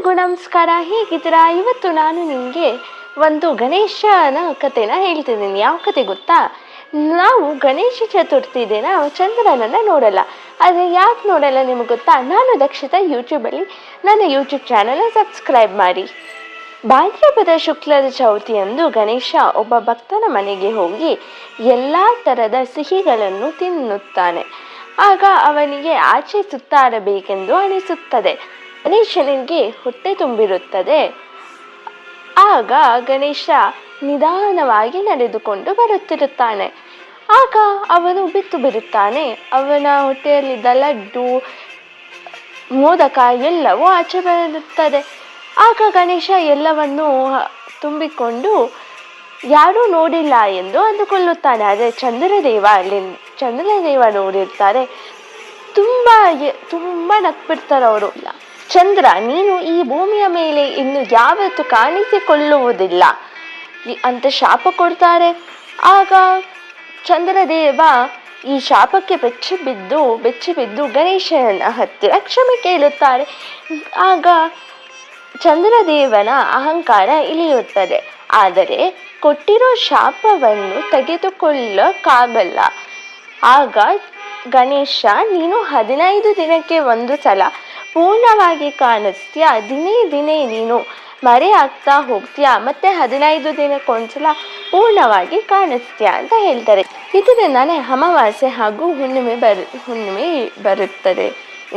ಎಲ್ರಿಗೂ ನಮಸ್ಕಾರ. ಹೇಗಿದ್ದೀರಾ? ಇವತ್ತು ನಾನು ನಿಮಗೆ ಒಂದು ಗಣೇಶನ ಕಥೆನ ಹೇಳ್ತಿದ್ದೀನಿ. ಯಾವ ಕತೆ ಗೊತ್ತಾ? ನಾವು ಗಣೇಶ ಚತುರ್ಥಿ ದಿನ ಚಂದ್ರನನ್ನು ನೋಡಲ್ಲ. ಆದರೆ ಯಾಕೆ ನೋಡಲ್ಲ ನಿಮಗೆ ಗೊತ್ತಾ? ನಾನು ದಕ್ಷಿತಾ ಯೂಟ್ಯೂಬಲ್ಲಿ ನನ್ನ ಯೂಟ್ಯೂಬ್ ಚಾನಲ್ನ ಸಬ್ಸ್ಕ್ರೈಬ್ ಮಾಡಿ. ಭಾದ್ರಪದ ಶುಕ್ಲದ ಚೌತಿಯಂದು ಗಣೇಶ ಒಬ್ಬ ಭಕ್ತನ ಮನೆಗೆ ಹೋಗಿ ಎಲ್ಲ ಥರದ ಸಿಹಿಗಳನ್ನು ತಿನ್ನುತ್ತಾನೆ. ಆಗ ಅವನಿಗೆ ಆಚೆ ಸುತ್ತಾಡಬೇಕೆಂದು ಅನಿಸುತ್ತದೆ. ಗಣೇಶನಿಗೆ ಹೊಟ್ಟೆ ತುಂಬಿರುತ್ತದೆ. ಆಗ ಗಣೇಶ ನಿಧಾನವಾಗಿ ನಡೆದುಕೊಂಡು ಬರುತ್ತಿರುತ್ತಾನೆ. ಆಗ ಅವನು ಬಿತ್ತು ಬಿರುತ್ತಾನೆ. ಅವನ ಹೊಟ್ಟೆಯಲ್ಲಿದ್ದ ಲಡ್ಡು, ಮೋದಕ ಎಲ್ಲವೂ ಆಚೆ ಬರುತ್ತದೆ. ಆಗ ಗಣೇಶ ಎಲ್ಲವನ್ನೂ ತುಂಬಿಕೊಂಡು ಯಾರೂ ನೋಡಿಲ್ಲ ಎಂದು ಅಂದುಕೊಳ್ಳುತ್ತಾನೆ. ಆದರೆ ಚಂದ್ರದೇವ ನೋಡಿರ್ತಾರೆ. ತುಂಬ ನಕ್ಬಿಡ್ತಾರೆ ಅವರು. ಚಂದ್ರ, ನೀನು ಈ ಭೂಮಿಯ ಮೇಲೆ ಇನ್ನು ಯಾವತ್ತೂ ಕಾಣಿಸಿಕೊಳ್ಳುವುದಿಲ್ಲ ಅಂತ ಶಾಪ ಕೊಡ್ತಾರೆ. ಆಗ ಚಂದ್ರದೇವ ಈ ಶಾಪಕ್ಕೆ ಬೆಚ್ಚಿ ಬಿದ್ದು ಗಣೇಶನ ಹತ್ತಿರ ಕ್ಷಮೆ ಕೇಳುತ್ತಾರೆ. ಆಗ ಚಂದ್ರದೇವನ ಅಹಂಕಾರ ಇಳಿಯುತ್ತದೆ. ಆದರೆ ಕೊಟ್ಟಿರೋ ಶಾಪವನ್ನು ತೆಗೆದುಕೊಳ್ಳಕ್ಕಾಗಲ್ಲ. ಆಗ ಗಣೇಶ, ನೀನು 15 ದಿನಕ್ಕೆ ಒಂದು ಸಲ ಪೂರ್ಣವಾಗಿ ಕಾಣಿಸ್ತೀಯ, ದಿನೇ ನೀನು ಮರೆ ಆಗ್ತಾ ಹೋಗ್ತೀಯ, ಮತ್ತೆ 15 ದಿನಕ್ಕೊಂದ್ಸಲ ಪೂರ್ಣವಾಗಿ ಕಾಣಿಸ್ತೀಯ ಅಂತ ಹೇಳ್ತಾರೆ. ಇದರಿಂದಾನೇ ಅಮಾವಾಸ್ಯೆ ಹಾಗೂ ಹುಣ್ಣಿಮೆ ಬರುತ್ತದೆ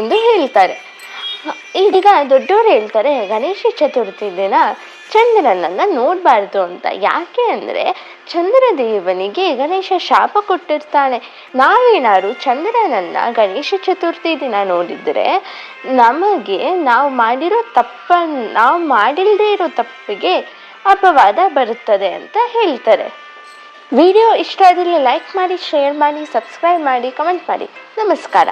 ಎಂದು ಹೇಳ್ತಾರೆ. ಈಗ ದೊಡ್ಡವರು ಹೇಳ್ತಾರೆ, ಗಣೇಶ ಚತುರ್ಥಿ ದಿನ ಚಂದ್ರನನ್ನು ನೋಡಬಾರ್ದು ಅಂತ. ಯಾಕೆ ಅಂದರೆ ಚಂದ್ರದೇವನಿಗೆ ಗಣೇಶ ಶಾಪ ಕೊಟ್ಟಿರ್ತಾನೆ. ನಾವೇನಾದ್ರು ಚಂದ್ರನನ್ನು ಗಣೇಶ ಚತುರ್ಥಿ ದಿನ ನೋಡಿದರೆ ನಮಗೆ ನಾವು ಮಾಡಿಲ್ಲದೆ ಇರೋ ತಪ್ಪಿಗೆ ಅಪವಾದ ಬರುತ್ತದೆ ಅಂತ ಹೇಳ್ತಾರೆ. ವಿಡಿಯೋ ಇಷ್ಟ ಆದರೆ ಲೈಕ್ ಮಾಡಿ, ಶೇರ್ ಮಾಡಿ, ಸಬ್ಸ್ಕ್ರೈಬ್ ಮಾಡಿ, ಕಮೆಂಟ್ ಮಾಡಿ. ನಮಸ್ಕಾರ.